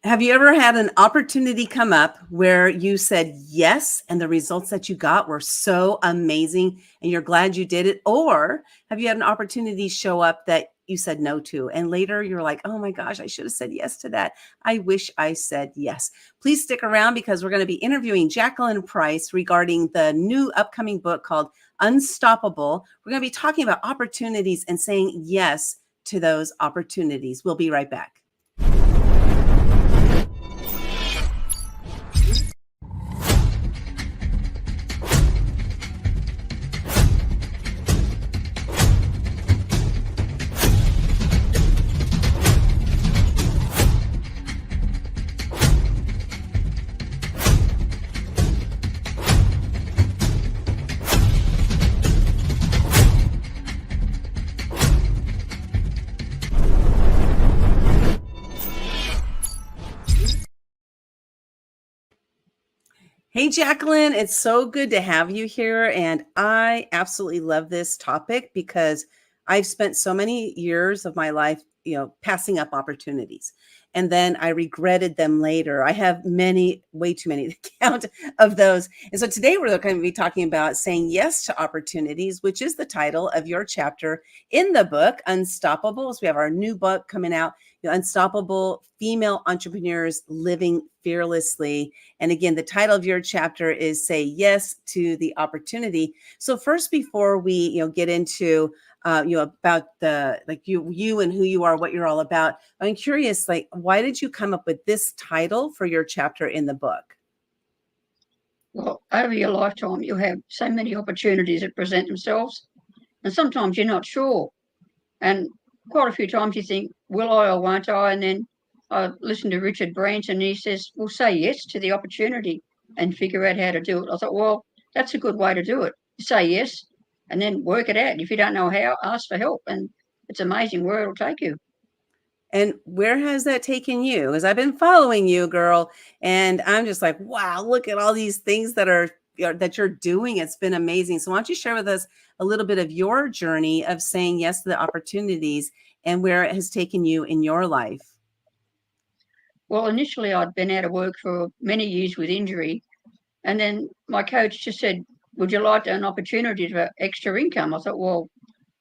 Have you ever had an opportunity come up where you said yes and the results that you got were so amazing and you're glad you did it? Or have you had an opportunity show up that you said no to and later you're like, oh my gosh, I should have said yes to that. I wish I said yes. Please stick around because we're going to be interviewing Jacalyn Price regarding the new upcoming book called Unstoppable. We're going to be talking about opportunities and saying yes to those opportunities. We'll be right back. Hey, Jacalyn, it's so good to have you here. And I absolutely love this topic because I've spent so many years of my life, passing up opportunities. And then I regretted them later. I have many, way too many to count of those. And so today we're going to be talking about saying yes to opportunities, which is the title of your chapter in the book, Unstoppable. So we have our new book coming out, Unstoppable Female Entrepreneurs Living Fearlessly. And again, the title of your chapter is Say Yes to the Opportunity. So first, before we, get into, about you and who you are, what you're all about, I'm curious, why did you come up with this title for your chapter in the book? Well, over your lifetime, you have so many opportunities that present themselves, and sometimes you're not sure. And quite a few times you think, will I or won't I? And then I listened to Richard Branson, and he says, well, say yes to the opportunity and figure out how to do it. I thought, well, that's a good way to do it. Say yes and then work it out. If you don't know how, ask for help. And it's amazing where it'll take you. And where has that taken you? Because I've been following you, girl, and I'm just like, wow, look at all these things that you're doing. It's been amazing. So why don't you share with us a little bit of your journey of saying yes to the opportunities and where it has taken you in your life? Well, initially I'd been out of work for many years with injury. And then my coach just said, would you like an opportunity for extra income? I thought, well,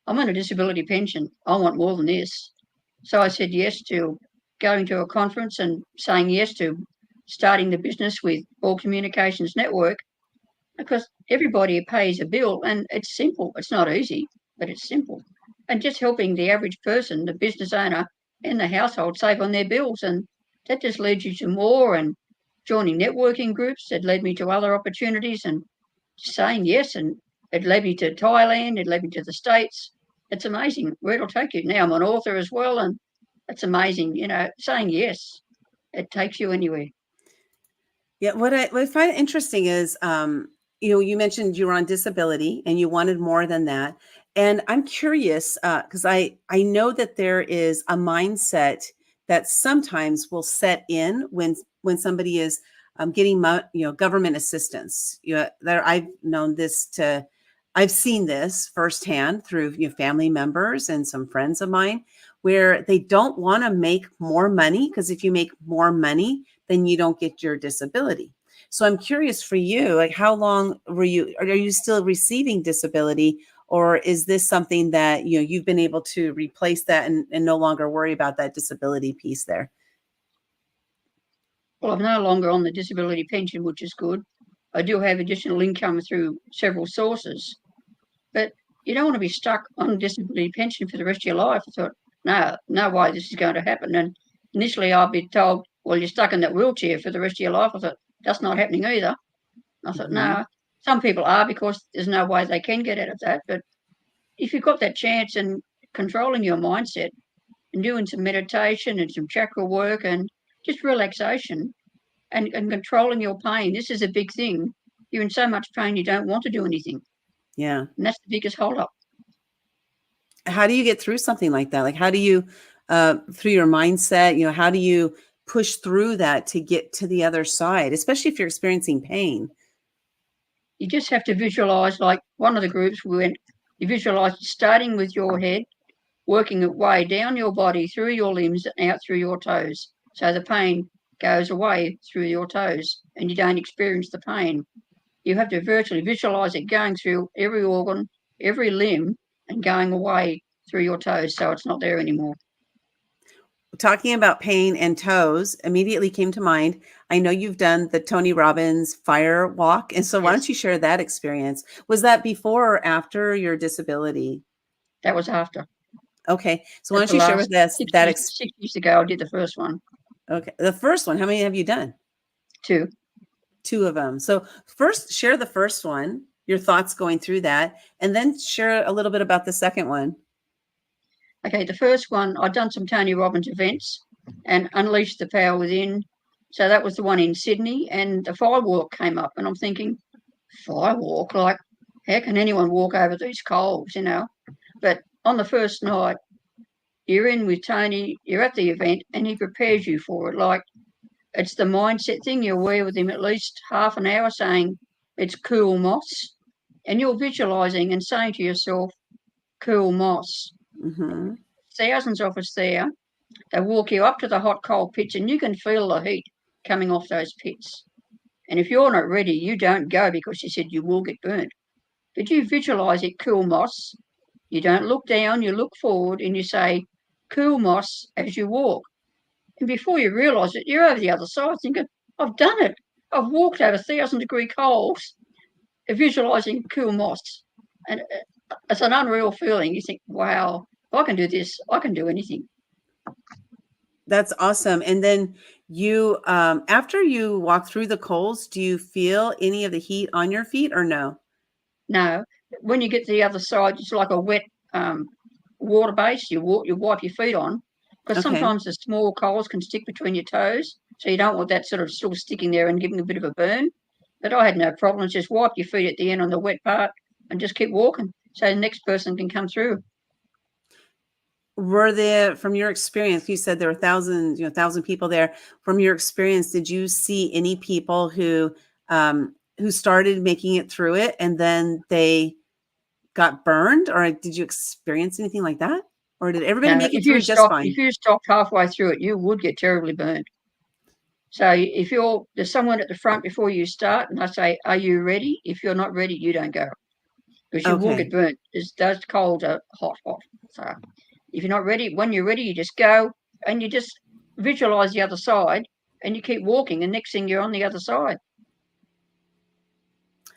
I'm on a disability pension. I want more than this. So I said yes to going to a conference and saying yes to starting the business with All Communications Network, because everybody pays a bill and it's simple. It's not easy, but it's simple. And just helping the average person, the business owner and the household save on their bills. And that just leads you to more, and joining networking groups that led me to other opportunities and saying yes. And it led me to Thailand. It led me to the States. It's amazing where it'll take you. Now I'm an author as well. And it's amazing, saying yes, it takes you anywhere. Yeah, what I find interesting is, you mentioned you were on disability and you wanted more than that. And I'm curious, because I know that there is a mindset that sometimes will set in when somebody is getting government assistance. I've seen this firsthand through family members and some friends of mine, where they don't want to make more money, because if you make more money, then you don't get your disability. So I'm curious for you, like, how long are you still receiving disability, or is this something that, you've been able to replace that and no longer worry about that disability piece there? Well, I'm no longer on the disability pension, which is good. I do have additional income through several sources, but you don't want to be stuck on disability pension for the rest of your life. I thought, no way this is going to happen. And initially I'd be told, well, you're stuck in that wheelchair for the rest of your life. I thought, that's not happening either. I thought, no, some people are, because there's no way they can get out of that. But if you've got that chance and controlling your mindset and doing some meditation and some chakra work and just relaxation and controlling your pain, this is a big thing. You're in so much pain you don't want to do anything. Yeah. And that's the biggest holdup. How do you get through something like that? Like, how do you, through your mindset, how do you push through that to get to the other side, especially if you're experiencing pain? You just have to visualize, like one of the groups we went, you visualize starting with your head, working its way down your body, through your limbs and out through your toes. So the pain goes away through your toes and you don't experience the pain. You have to virtually visualize it going through every organ, every limb, and going away through your toes so it's not there anymore. Talking about pain and toes immediately came to mind. I know you've done the Tony Robbins fire walk. And so why don't Yes, you share that experience? Was that before or after your disability? that was after. Okay. So why That's don't the you share last with us six that years, 6 years ago, I did the first one, okay. The first one, how many have you done? too. Two of them. So first share the first one, your thoughts going through that, and then share a little bit about the second one. Okay, the first one, I'd done some Tony Robbins events and unleashed the power within. So that was the one in Sydney, and the fire walk came up, and I'm thinking, fire walk? Like, how can anyone walk over these coals, you know? But on the first night, you're in with Tony, you're at the event, and he prepares you for it. Like, it's the mindset thing. You're aware with him at least half an hour saying, it's cool moss. And you're visualizing and saying to yourself, cool moss. Mm-hmm. Thousands of us there. They walk you up to the hot coal pits and you can feel the heat coming off those pits. And if you're not ready, you don't go because you said you will get burnt. But you visualize it cool moss. You don't look down, you look forward and you say, cool moss as you walk. And before you realise it, you're over the other side thinking, I've done it. I've walked over 1,000-degree coals, visualising cool moss. And it's an unreal feeling. You think, wow, if I can do this, I can do anything. That's awesome. And then you, after you walk through the coals, do you feel any of the heat on your feet or no? No, when you get to the other side, it's like a wet water base. You wipe your feet on because Okay. sometimes the small coals can stick between your toes, so you don't want that sort of still sticking there and giving a bit of a burn. But I had no problems. Just wipe your feet at the end on the wet part and just keep walking, so the next person can come through. Were there, from your experience, you said there were thousands, 1,000 people there. From your experience, did you see any people who started making it through it and then they got burned, or did you experience anything like that? Or did everybody Now, make it through just if fine? you stopped halfway through it, you would get terribly burned. So if there's someone at the front before you start, and I say, "Are you ready?" If you're not ready, you don't go because you will Okay. get burnt. Those coals are hot, hot. So if you're not ready, when you're ready, you just go and you just visualize the other side and you keep walking. And next thing you're on the other side.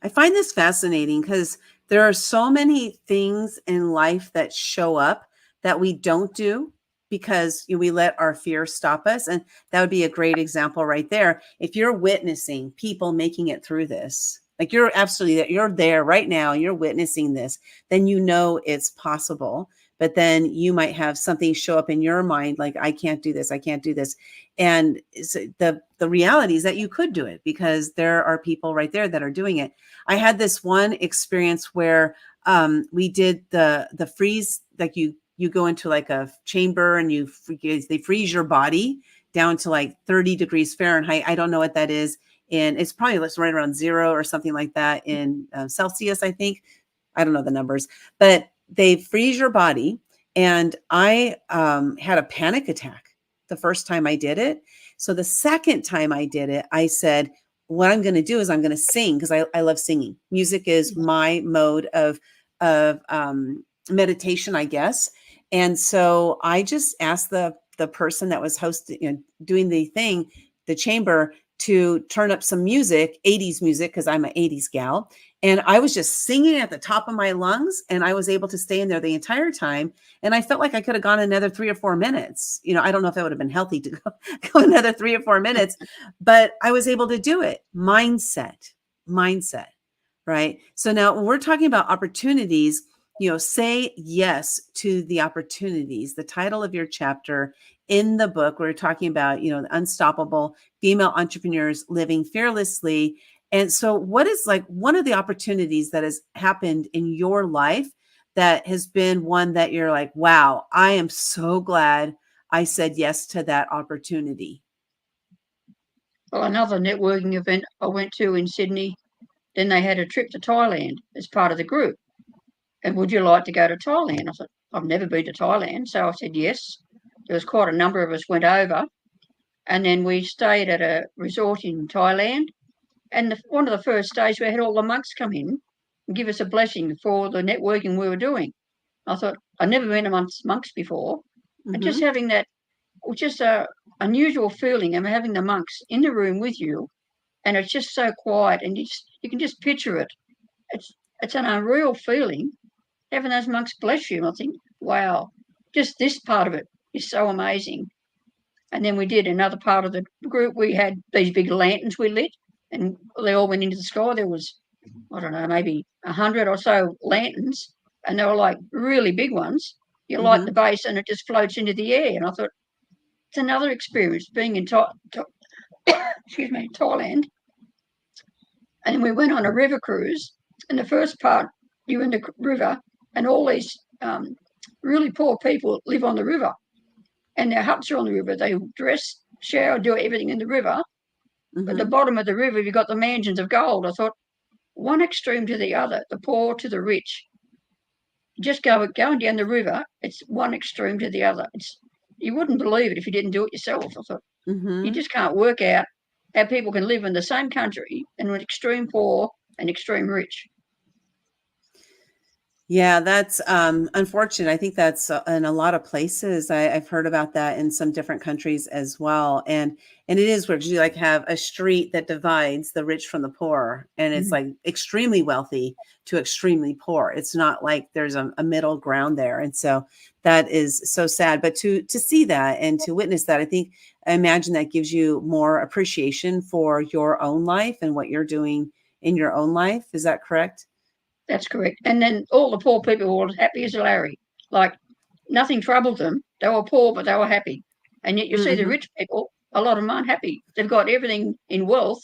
I find this fascinating because there are so many things in life that show up that we don't do because we let our fear stop us. And that would be a great example right there. If you're witnessing people making it through this, like you're absolutely, you're there right now, you're witnessing this, then you know it's possible. But then you might have something show up in your mind like, I can't do this, I can't do this. And the reality is that you could do it because there are people right there that are doing it. I had this one experience where we did the freeze, like you go into like a chamber and they freeze your body down to like 30 degrees Fahrenheit. I don't know what that is. And it's probably right around 0 or something like that in Celsius, I think. I don't know the numbers, but they freeze your body. And I had a panic attack the first time I did it. So the second time I did it, I said, what I'm going to do is I'm going to sing because I love singing. Music is my mode of meditation, I guess. And so I just asked the person that was hosting, doing the thing, the chamber, to turn up some music, 80s music, because I'm an 80s gal. And I was just singing at the top of my lungs, and I was able to stay in there the entire time. And I felt like I could have gone another 3 or 4 minutes. I don't know if that would have been healthy to go another 3 or 4 minutes, but I was able to do it. Mindset, right? So now when we're talking about opportunities, say yes to the opportunities. The title of your chapter in the book, we're talking about, the unstoppable female entrepreneurs living fearlessly. And so what is like one of the opportunities that has happened in your life that has been one that you're like, wow, I am so glad I said yes to that opportunity? Well, another networking event I went to in Sydney, then they had a trip to Thailand as part of the group. And would you like to go to Thailand? I said, I've never been to Thailand. So I said, yes. There was quite a number of us went over. And then we stayed at a resort in Thailand. And one of the first days, we had all the monks come in and give us a blessing for the networking we were doing. I thought, I'd never been amongst monks before. And just Mm-hmm. having that, just a unusual feeling of having the monks in the room with you, and it's just so quiet, and you can just picture it. It's an unreal feeling having those monks bless you. And I think, wow, just this part of it is so amazing. And then we did another part of the group. We had these big lanterns we lit, and they all went into the sky. There was, I don't know, maybe 100 or so lanterns, and they were like really big ones. You light the Mm-hmm. base, and it just floats into the air. And I thought, it's another experience being in excuse me, Thailand. And then we went on a river cruise. And the first part, you're in the river, and all these really poor people live on the river, and their huts are on the river. They dress, shower, do everything in the river. But at the Mm-hmm. bottom of the river, you've got the mansions of gold. I thought, one extreme to the other, the poor to the rich. Just going down the river, it's one extreme to the other. You wouldn't believe it if you didn't do it yourself. I thought, you Mm-hmm. just can't work out how people can live in the same country and with extreme poor and extreme rich. Yeah, that's unfortunate. I think that's in a lot of places. I've heard about that in some different countries as well, and it is where you like have a street that divides the rich from the poor, and it's Mm. like extremely wealthy to extremely poor. It's not like there's a middle ground there, and so that is so sad. But to see that and to witness that, I imagine that gives you more appreciation for your own life and what you're doing in your own life. Is that correct? That's correct. And then all the poor people were as happy as Larry. Like nothing troubled them. They were poor, but they were happy. And yet you see the Mm-hmm. rich people, a lot of them aren't happy. They've got everything in wealth,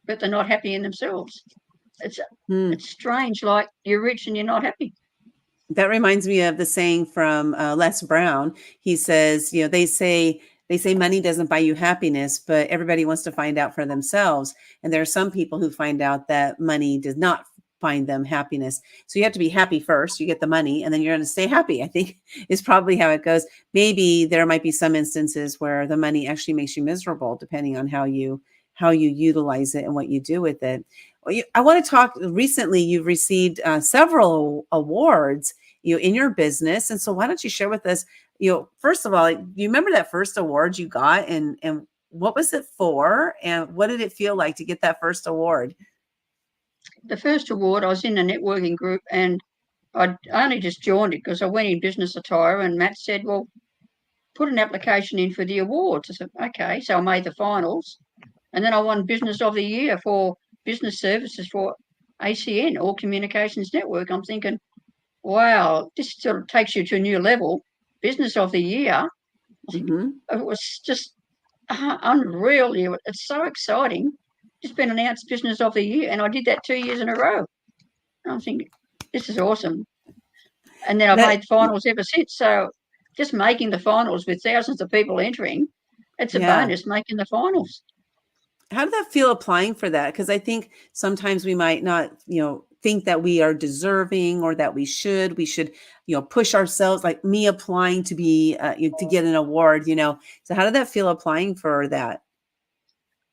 but they're not happy in themselves. It's Hmm. it's strange. Like you're rich and you're not happy. That reminds me of the saying from Les Brown. He says, they say money doesn't buy you happiness, but everybody wants to find out for themselves. And there are some people who find out that money does not find them happiness. So you have to be happy first. You get the money, and then you're going to stay happy. I think is probably how it goes. Maybe there might be some instances where the money actually makes you miserable, depending on how you utilize it and what you do with it. I want to talk. Recently, you've received several awards in your business. And so why don't you share with us, first of all, you remember that first award you got, and what was it for? And what did it feel like to get that first award? The first award, I was in a networking group, and I only just joined it because I went in business attire, and Matt said, well, put an application in for the awards. I said, okay. So I made the finals, and then I won Business of the Year for business services for ACN, All Communications Network. I'm thinking, wow, this sort of takes you to a new level. Business of the Year. I think Mm-hmm. it was just unreal. It's so exciting. Just been announced Business of the Year, and I did that 2 years in a row. And I'm thinking, this is awesome. And then I've That, made finals ever since. So just making the finals with thousands of people entering, it's a yeah. bonus making the finals. How did that feel applying for that? Because I think sometimes we might not, think that we are deserving or that we should, push ourselves, like me applying to be, to get an award. So how did that feel applying for that?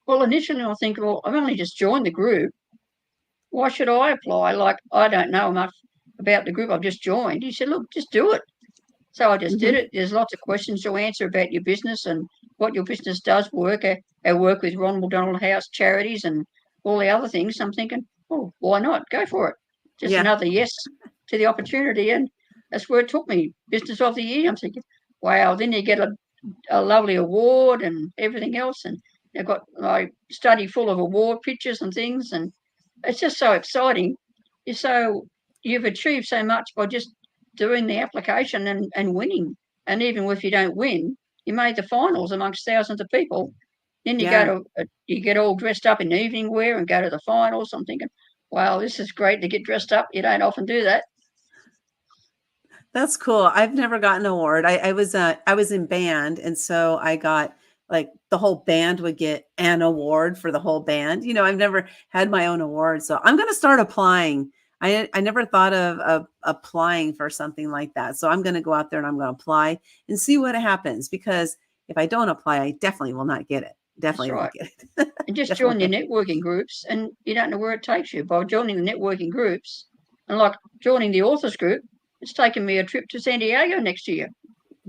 Well, initially I think, well, I've only just joined the group. Why should I apply? Like, I don't know enough about the group I've just joined. He said, look, just do it. So I just did Mm-hmm. it. There's lots of questions to answer about your business and what your business does work. I work with Ronald McDonald House charities and all the other things. I'm thinking, oh, why not? Go for it. Just Yeah. another yes to the opportunity. And that's where it took me. Business of the Year. I'm thinking, wow, then you get a lovely award and everything else. And I've got my study full of award pictures and things. And it's just so exciting. You've achieved so much by just doing the application and winning. And even if you don't win, you made the finals amongst thousands of people. Then Yeah. you get all dressed up in evening wear and go to the finals. I'm thinking, wow, this is great to get dressed up. You don't often do that. That's cool. I've never gotten an award. I was in band, and so I got, like, the whole band would get an award for the whole band. I've never had my own award, so I'm going to start applying. I never thought of applying for something like that. So I'm going to go out there and I'm going to apply and see what happens, because if I don't apply, I definitely will not get it. Definitely That's won't right. get it. And just join the Definitely. networking groups, and you don't know where it takes you. By joining the networking groups, and like joining the authors group, it's taken me a trip to San Diego next year.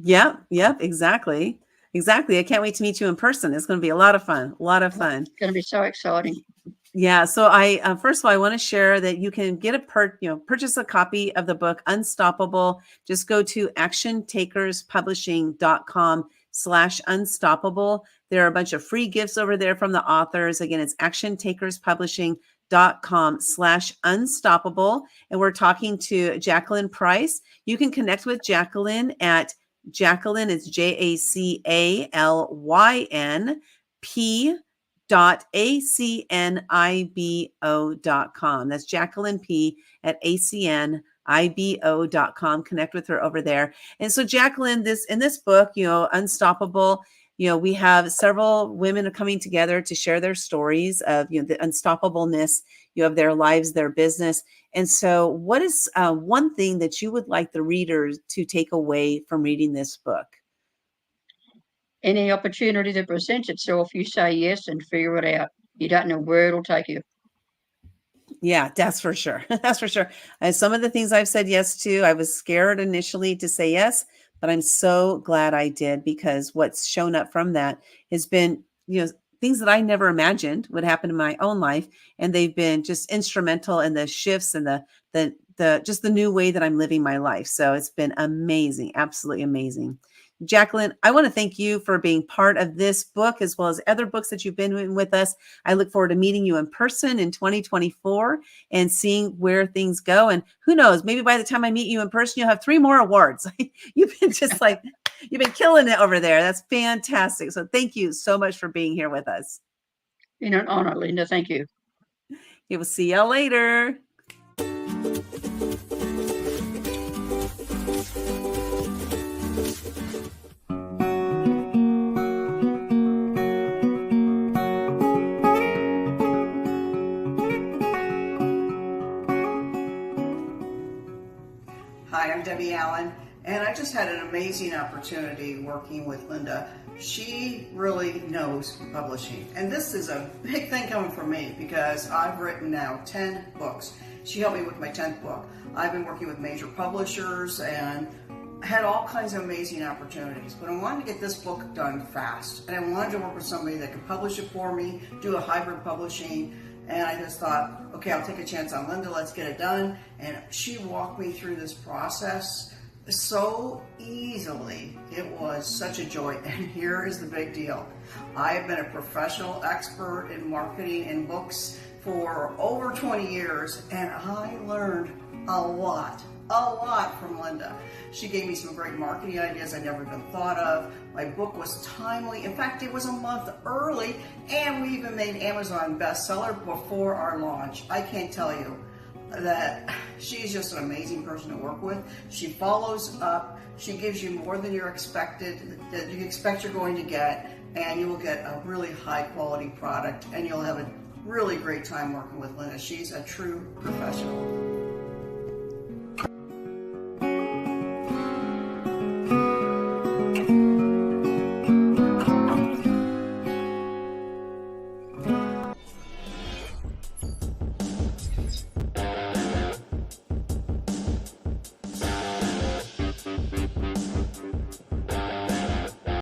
Yep, exactly. Exactly. I can't wait to meet you in person. It's going to be a lot of fun. A lot of fun. It's going to be so exciting. Yeah. So I first of all, I want to share that you can get purchase a copy of the book Unstoppable. Just go to actiontakerspublishing.com/unstoppable. There are a bunch of free gifts over there from the authors. Again, it's actiontakerspublishing.com/unstoppable. And we're talking to Jacalyn Price. You can connect with Jacalyn at Jacalyn. It's JACALYN P.acnibo.com. That's Jacalyn P at acnibo.com. Connect with her over there. And so Jacalyn, in this book, Unstoppable, we have several women coming together to share their stories of, the unstoppableness, of their lives, their business. And so what is one thing that you would like the readers to take away from reading this book? Any opportunity that presents itself, you say yes and figure it out. You don't know where it'll take you. Yeah, that's for sure. That's for sure. Some of the things I've said yes to, I was scared initially to say yes, but I'm so glad I did, because what's shown up from that has been, things that I never imagined would happen in my own life. And they've been just instrumental in the shifts and just the new way that I'm living my life. So it's been amazing. Absolutely amazing. Jacalyn, I want to thank you for being part of this book, as well as other books that you've been in with us. I look forward to meeting you in person in 2024 and seeing where things go. And who knows, maybe by the time I meet you in person, you'll have 3 more awards. You've been you've been killing it over there. That's fantastic. So thank you so much for being here with us. Been an honor, Linda. Thank you. We will see y'all later. Hi, I'm Debbie Allen, and I just had an amazing opportunity working with Linda. She really knows publishing, and this is a big thing coming from me, because I've written now 10 books. She helped me with my 10th book. I've been working with major publishers and had all kinds of amazing opportunities, but I wanted to get this book done fast, and I wanted to work with somebody that could publish it for me, do a hybrid publishing. And I just thought, okay, I'll take a chance on Linda, let's get it done. And she walked me through this process so easily. It was such a joy. And here is the big deal. I have been a professional expert in marketing and books for over 20 years, and I learned a lot from Linda. She gave me some great marketing ideas I never even thought of. My book was timely. In fact, it was a month early, and we even made Amazon bestseller before our launch. I can't tell you that she's just an amazing person to work with. She follows up. She gives you more than you're expected, that you expect you're going to get, and you will get a really high quality product, and you'll have a really great time working with Linda. She's a true professional.